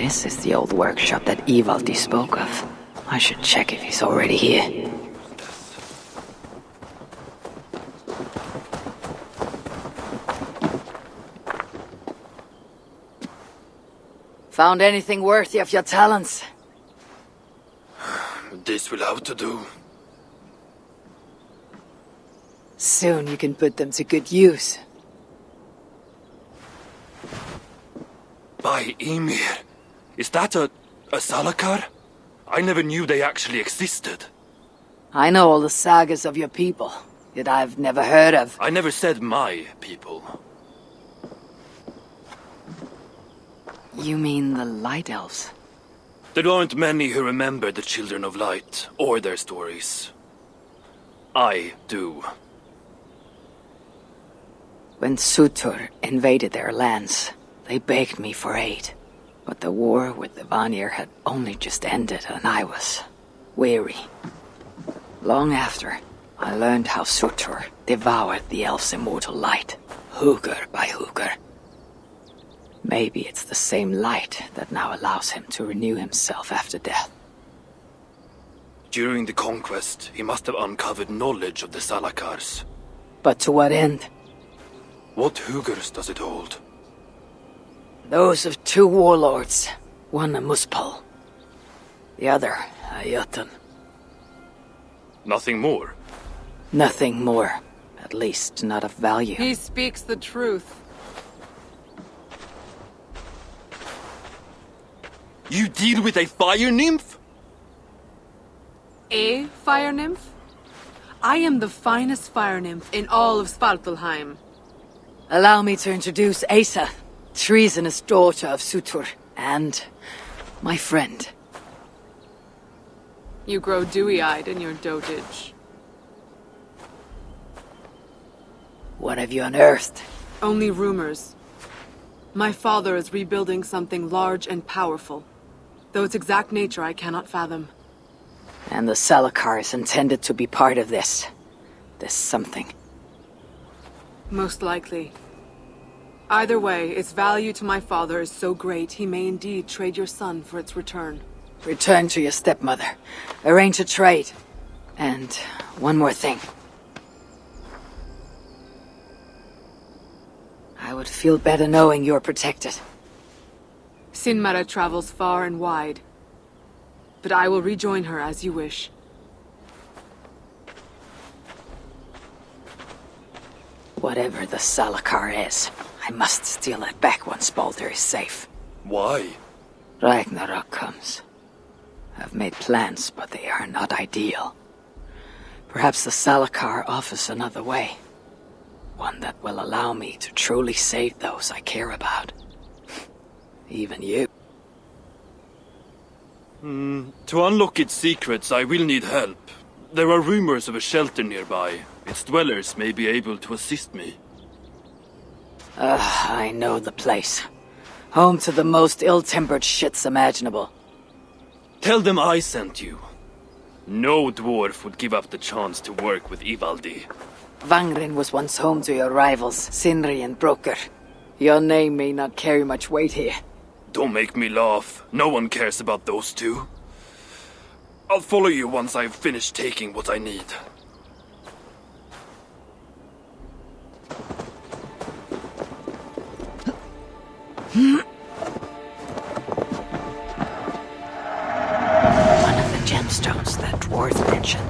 This is the old workshop that Eivor spoke of. I should check if he's already here. Found anything worthy of your talents? This will have to do. Soon you can put them to good use. By Ymir, is that a Salakar? I never knew they actually existed. I know all the sagas of your people, yet I've never heard of... I never said my people. You mean the Light Elves? There aren't many who remember the Children of Light, or their stories. I do. When Surtur invaded their lands, they begged me for aid. But the war with the Vanir had only just ended and I was weary. Long after, I learned how Surtur devoured the elves' immortal light, hugr by hugr. Maybe it's the same light that now allows him to renew himself after death. During the conquest, he must have uncovered knowledge of the Salakars. But to what end? What hugrs does it hold? Those of two warlords, one a Muspel, the other a Jotun. Nothing more? Nothing more, at least not of value. He speaks the truth. You deal with a fire nymph? A fire nymph? I am the finest fire nymph in all of Svartalheim. Allow me to introduce Asa, treasonous daughter of Surtur, and my friend. You grow dewy-eyed in your dotage. What have you unearthed? Only rumors. My father is rebuilding something large and powerful, though its exact nature I cannot fathom. And the Salakar is intended to be part of this something. Most likely. Either way, its value to my father is so great he may indeed trade your son for its return. Return to your stepmother. Arrange a trade. And one more thing. I would feel better knowing you're protected. Sinmara travels far and wide, but I will rejoin her as you wish. Whatever the Salakar is, I must steal it back once Baldur is safe. Why? Ragnarok comes. I've made plans, but they are not ideal. Perhaps the Salakar offers another way. One that will allow me to truly save those I care about. Even you. To unlock its secrets, I will need help. There are rumors of a shelter nearby. Its dwellers may be able to assist me. I know the place. Home to the most ill-tempered shits imaginable. Tell them I sent you. No dwarf would give up the chance to work with Ivaldi. Vangrin was once home to your rivals, Sindri and Broker. Your name may not carry much weight here. Don't make me laugh. No one cares about those two. I'll follow you once I've finished taking what I need. One of the gemstones that dwarf mentioned.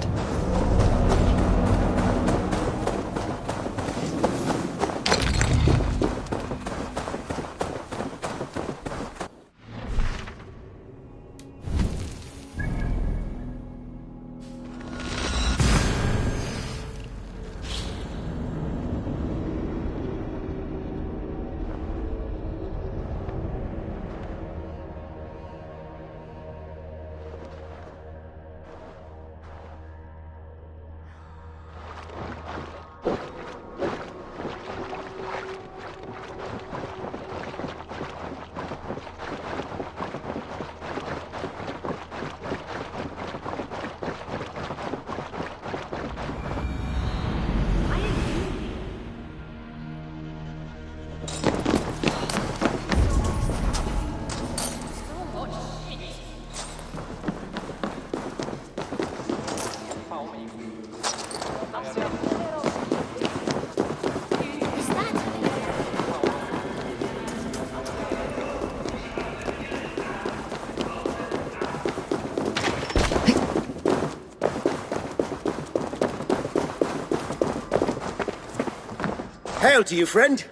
Hail to you, friend.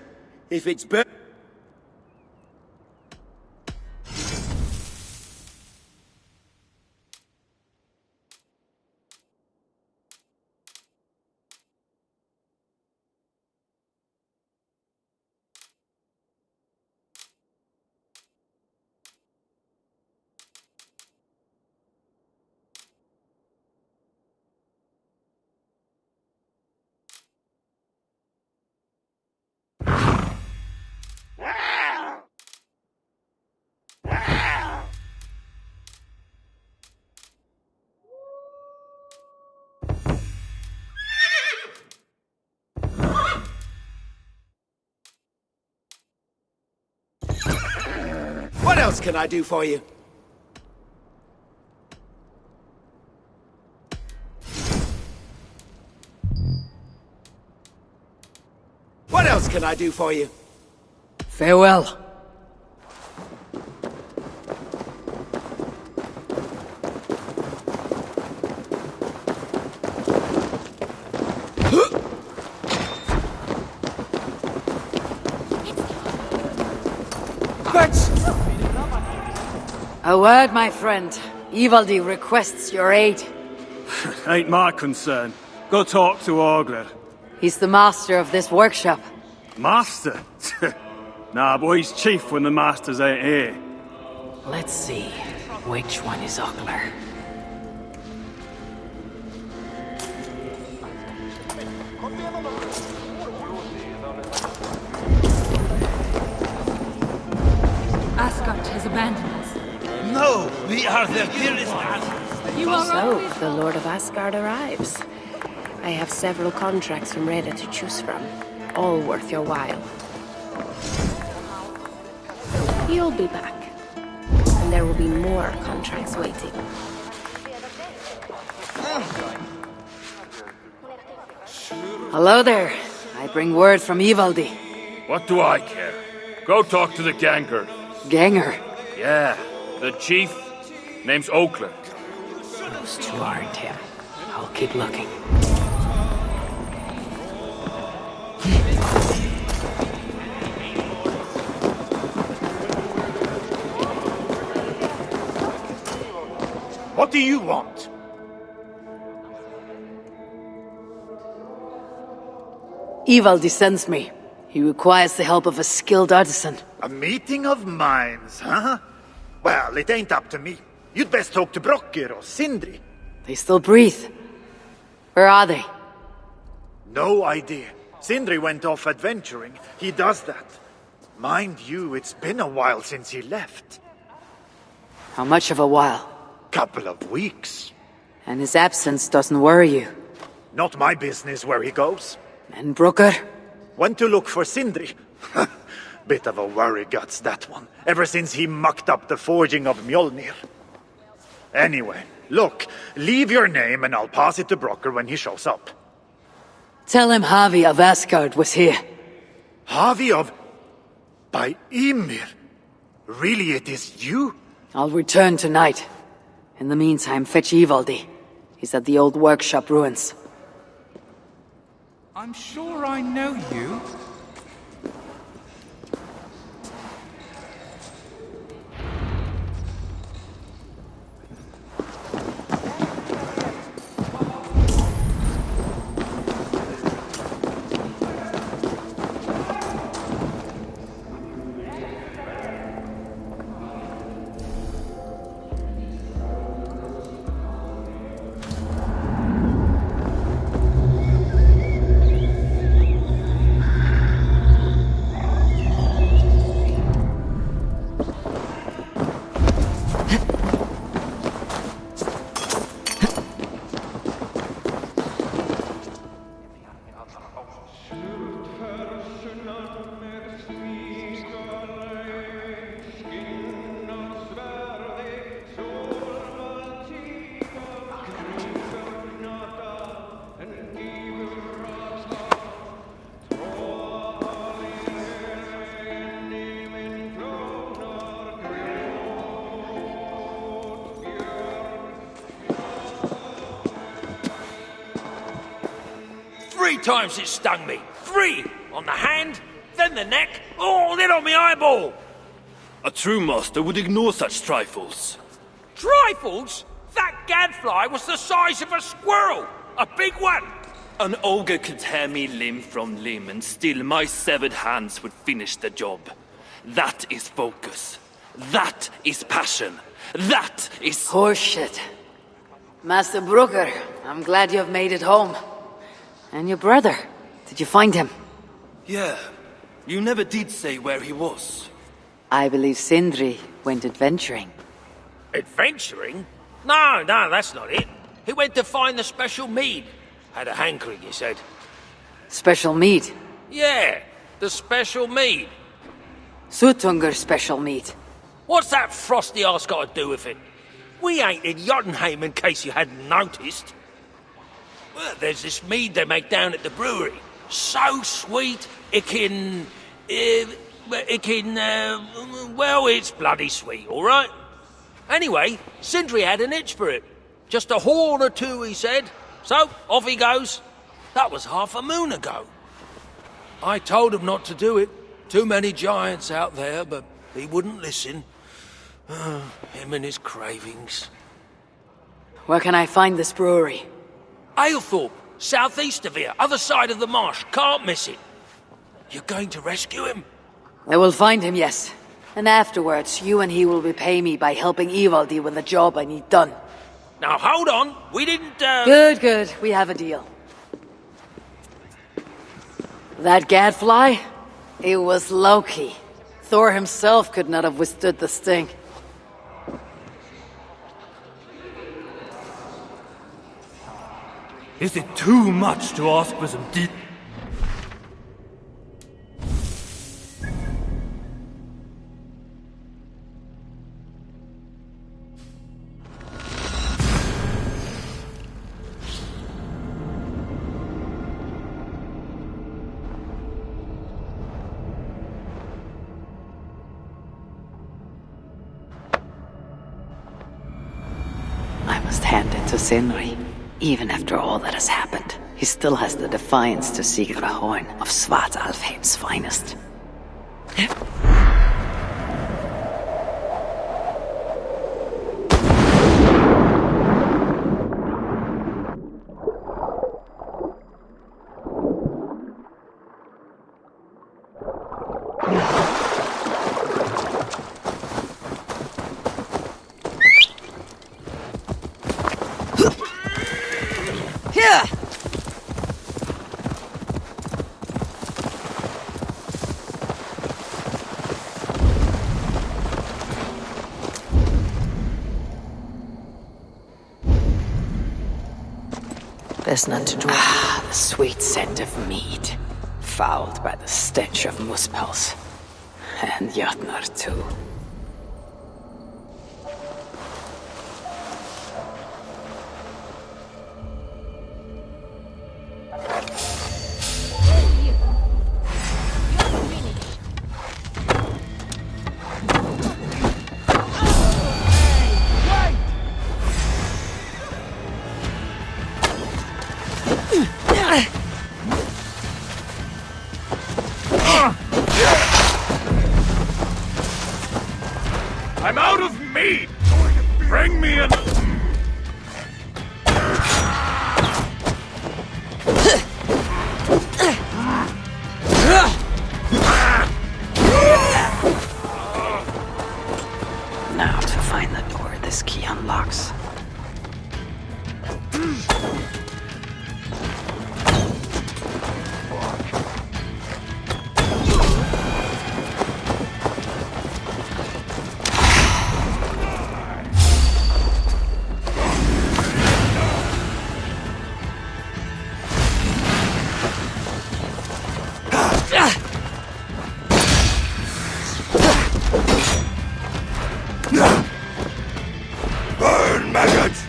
If it's What else can I do for you? What else can I do for you? Farewell. A word, my friend. Ivaldi requests your aid. Ain't my concern. Go talk to Orgler. He's the master of this workshop. Master? Nah, but he's chief when the masters ain't here. Let's see. Which one is Ogler? Asgard has abandoned us. No, we are their dearest allies. You are So, always... the Lord of Asgard arrives. I have several contracts from Reda to choose from, all worth your while. You'll be back, and there will be more contracts waiting. Hello there. I bring word from Ivaldi. What do I care? Go talk to the ganger. Ganger. Yeah, the chief. Name's Oakland. Those two aren't him. I'll keep looking. What do you want? Ivaldi sends me. He requires the help of a skilled artisan. A meeting of minds, huh? Well, it ain't up to me. You'd best talk to Brokkr or Sindri. They still breathe. Where are they? No idea. Sindri went off adventuring. He does that. Mind you, it's been a while since he left. How much of a while? Couple of weeks. And his absence doesn't worry you. Not my business where he goes. And Brooker? Went to look for Sindri. Bit of a worry guts, that one. Ever since he mucked up the forging of Mjolnir. Anyway, look, leave your name and I'll pass it to Brokkr when he shows up. Tell him Havi of Asgard was here. Havi of... by Ymir? Really, it is you? I'll return tonight. In the meantime, fetch Ivaldi. He's at the old workshop ruins. I'm sure I know you. Three times it stung me. 3! on the hand, then the neck, all in on me eyeball. A true master would ignore such trifles. Trifles? That gadfly was the size of a squirrel! A big one! An ogre could tear me limb from limb, and still my severed hands would finish the job. That is focus. That is passion. That is... Horseshit. Master Brooker, I'm glad you have made it home. And your brother, did you find him? Yeah. You never did say where he was. I believe Sindri went adventuring. Adventuring? No, that's not it. He went to find the special mead. Had a hankering, he said. Special meat? Yeah, the special mead. Sutungur special meat. What's that frosty arse got to do with it? We ain't in Jotunheim, in case you hadn't noticed. Well, there's this mead they make down at the brewery. So sweet, well, it's bloody sweet, all right? Anyway, Sindri had an itch for it. Just a horn or two, he said. So, off he goes. That was half a moon ago. I told him not to do it. Too many giants out there, but he wouldn't listen. Him and his cravings. Where can I find this brewery? Aylthorpe, southeast of here, other side of the marsh. Can't miss it. You're going to rescue him? I will find him, yes. And afterwards, you and he will repay me by helping Eivor deal with the job I need done. Now, hold on. We didn't, Good. We have a deal. That gadfly? It was Loki. Thor himself could not have withstood the sting. Is it too much to ask for some deep... I must hand it to Sindri. Even after all that has happened, he still has the defiance to seek the horn of Svartalfheim's finest. Best not to drink. The sweet scent of mead, fouled by the stench of muspels. And Jotnar too. I'm out of meat! Bring me an... Now to find the door this key unlocks. Burn, maggots!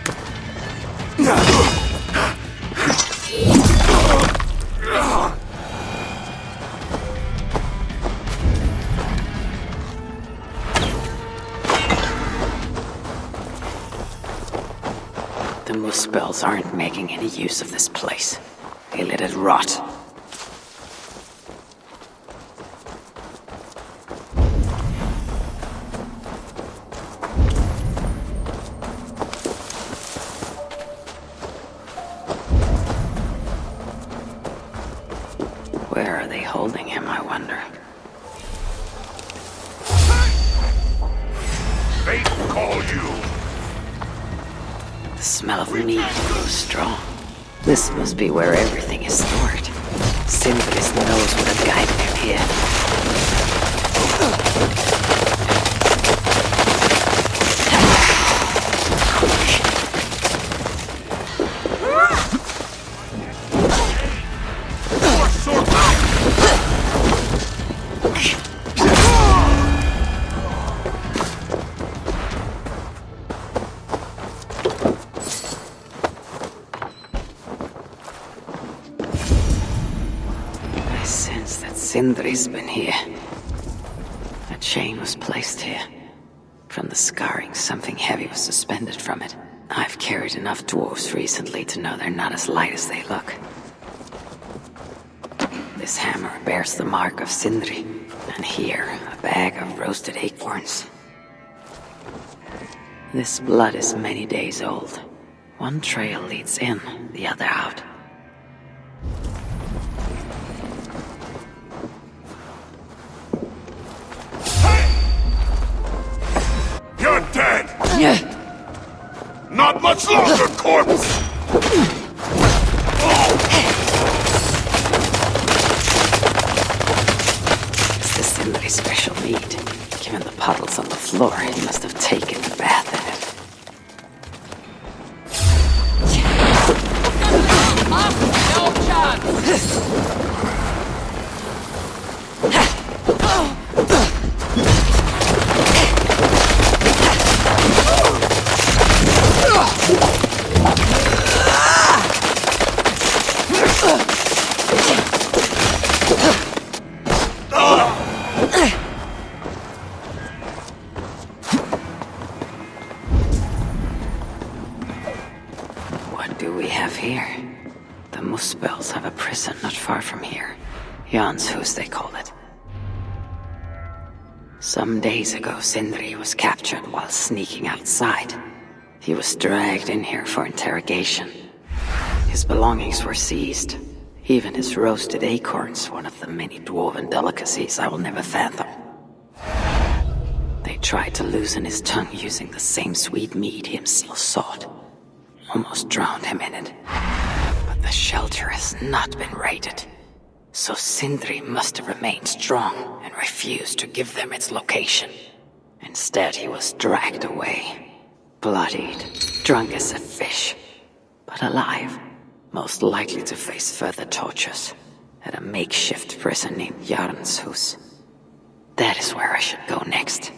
The muspels aren't making any use of this place. They let it rot. Where are they holding him, I wonder? Fate call you! The smell of meat grows strong. This must be where everything is stored. Sindris knows what has guided him here. Sindri's been here. A chain was placed here. From the scarring, something heavy was suspended from it. I've carried enough dwarves recently to know they're not as light as they look. This hammer bears the mark of Sindri, and here, a bag of roasted acorns. This blood is many days old. One trail leads in, the other out. You're dead! Not much longer, corpse! It's the Sindri special mead. Given the puddles on the floor, he must have taken a bath in it. What do we have here? The Muspels have a prison not far from here. Janshus, they call it. Some days ago, Sindri was captured while sneaking outside. He was dragged in here for interrogation. His belongings were seized. Even his roasted acorns, one of the many dwarven delicacies I will never fathom. They tried to loosen his tongue using the same sweet mead he himself sought. Almost drowned him in it. But the shelter has not been raided. So Sindri must have remained strong and refused to give them its location. Instead, he was dragged away. Bloodied, drunk as a fish. But alive. Most likely to face further tortures at a makeshift prison named Jarnshus. That is where I should go next.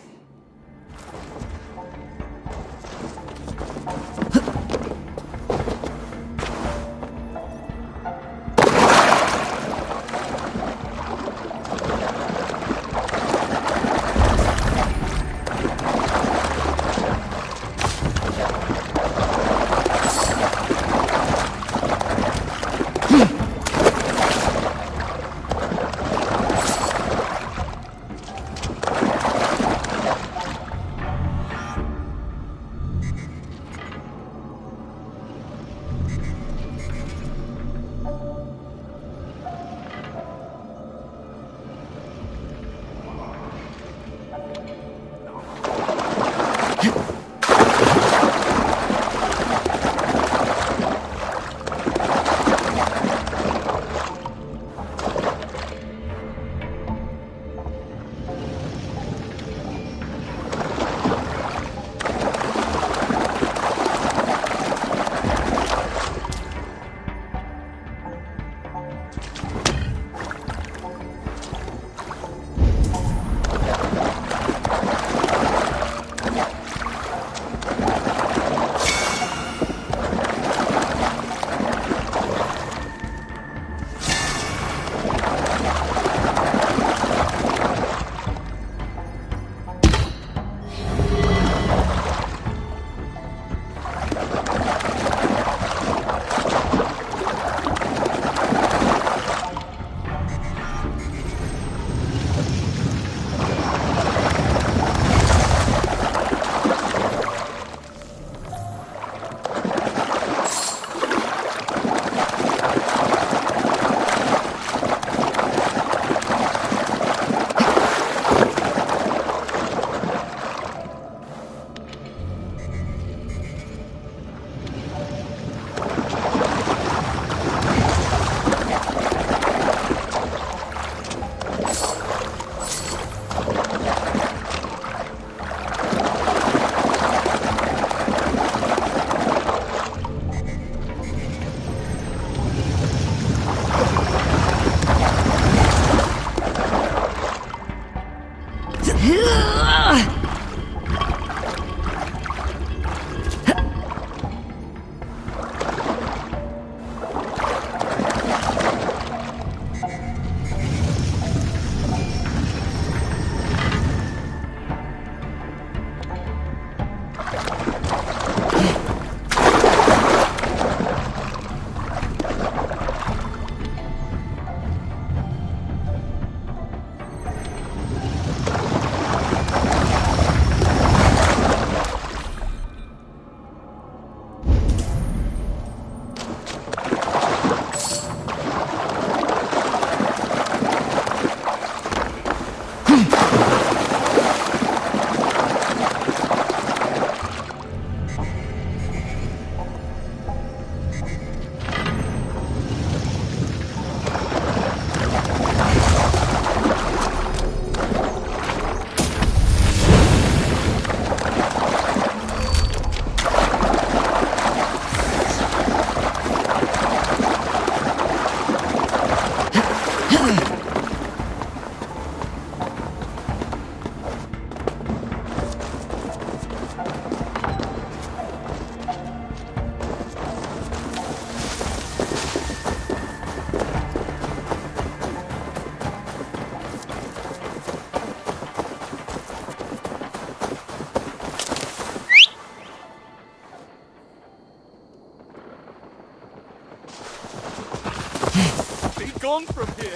gone from here.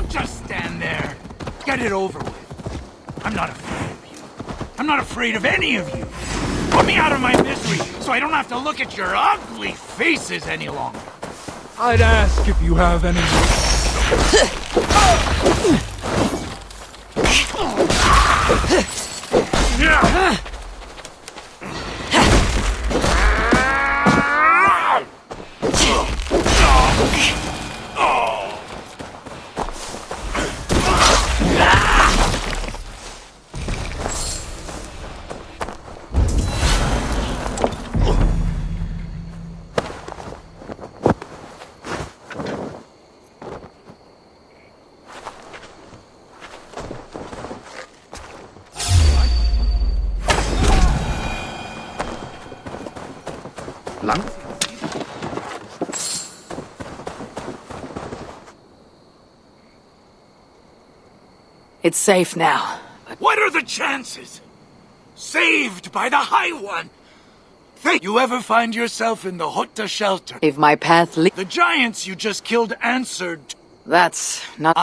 Just stand there. Get it over with. I'm not afraid of you. I'm not afraid of any of you. Put me out of my misery so I don't have to look at your ugly faces any longer. I'd ask if you have any... It's safe now. What are the chances? Saved by the High One! Think you ever find yourself in the Hutta shelter? If my path leads... The giants you just killed answered... That's not...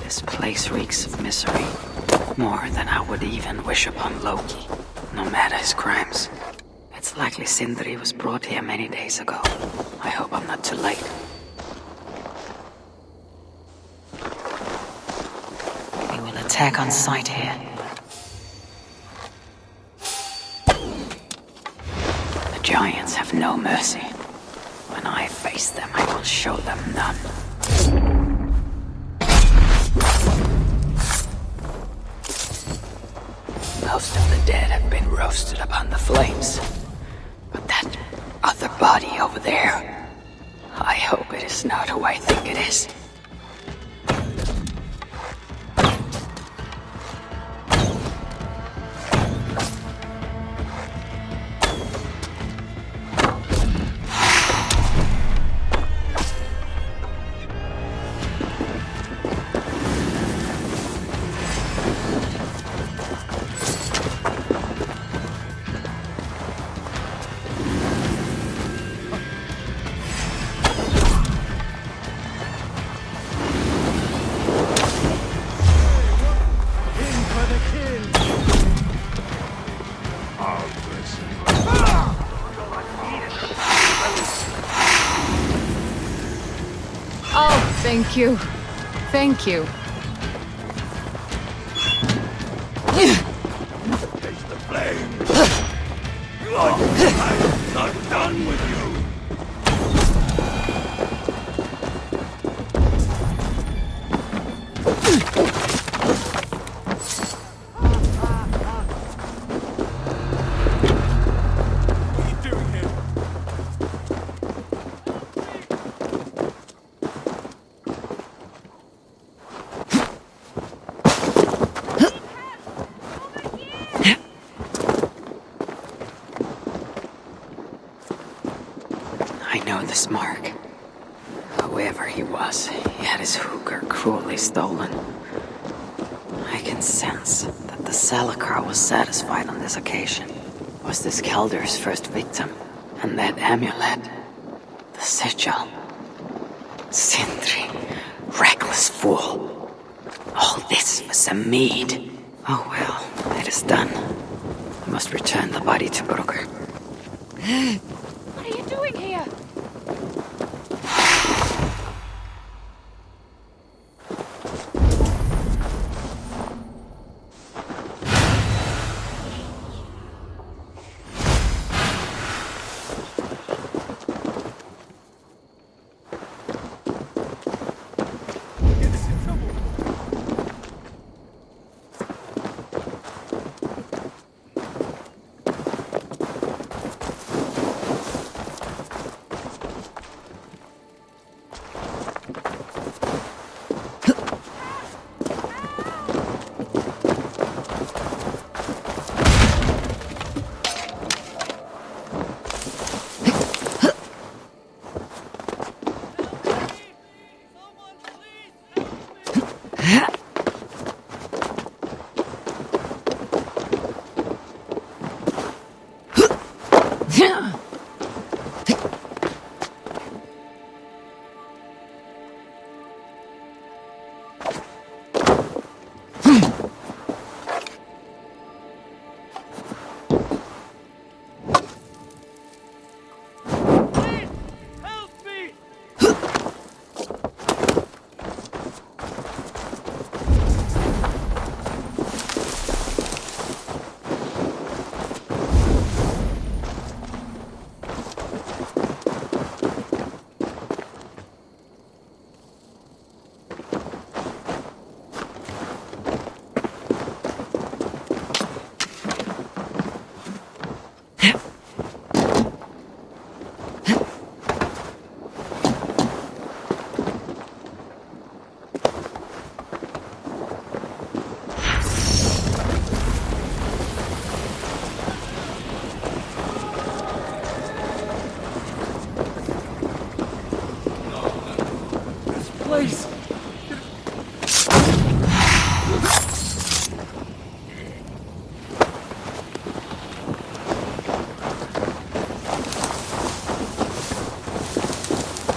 This place reeks of misery. More than I would even wish upon Loki, no matter his crimes. It's likely Sindri was brought here many days ago. I hope I'm not too late. They will attack on sight here. The giants have no mercy. When I face them, I will show them none. Most of the dead have been roasted upon the flames. But that other body over there, I hope it is not who I think it is. Thank you. Thank you. Taste the flames. I'm not done with you. Whoever he was, he had his hooker cruelly stolen. I can sense that the Salakar was satisfied on this occasion. Was this Kelder's first victim? And that amulet, the sigil. Sindri, reckless fool. All this was a mead. Oh well, it is done. I must return the body to Brugger. What are you doing here?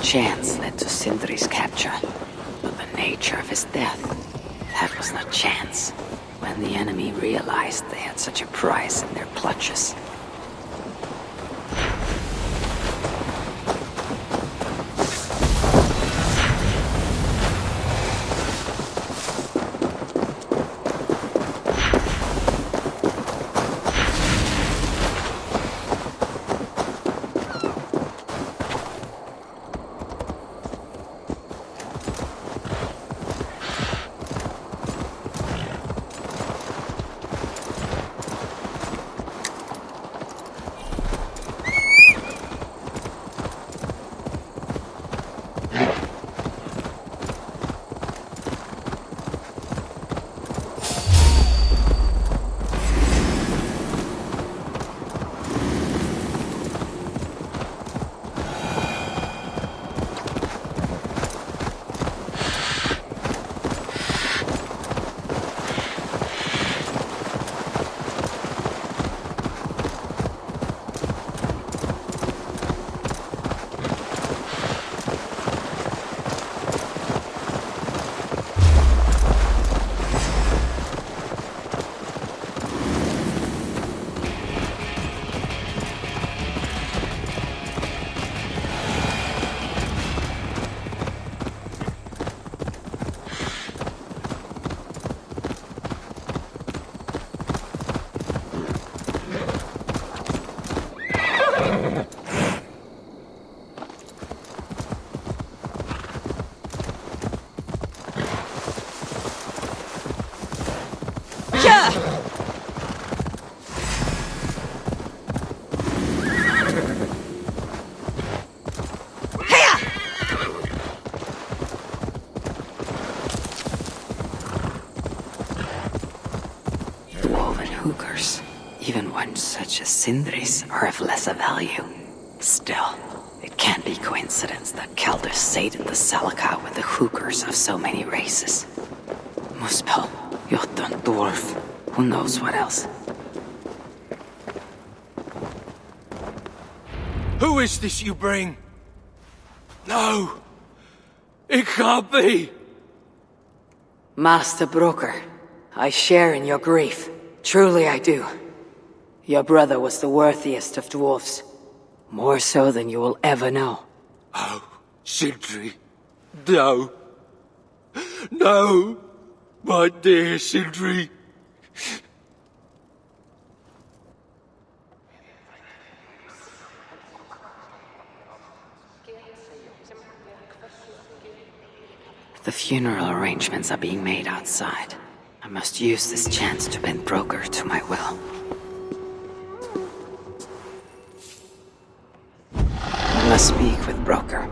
Chance led to Sindri's capture, but the nature of his death, that was not chance. When the enemy realized they had such a prize in their clutches. Even ones such as Sindri's are of lesser value. Still, it can't be coincidence that Kelder sated the Salaka with the hookers of so many races. Muspel, Jotun, Dwarf, who knows what else. Who is this you bring? No! It can't be! Master Broker, I share in your grief. Truly I do. Your brother was the worthiest of dwarfs. More so than you will ever know. Oh, Sindri. No. No! My dear Sindri. The funeral arrangements are being made outside. I must use this chance to bend Broker to my will. I must speak with Broker.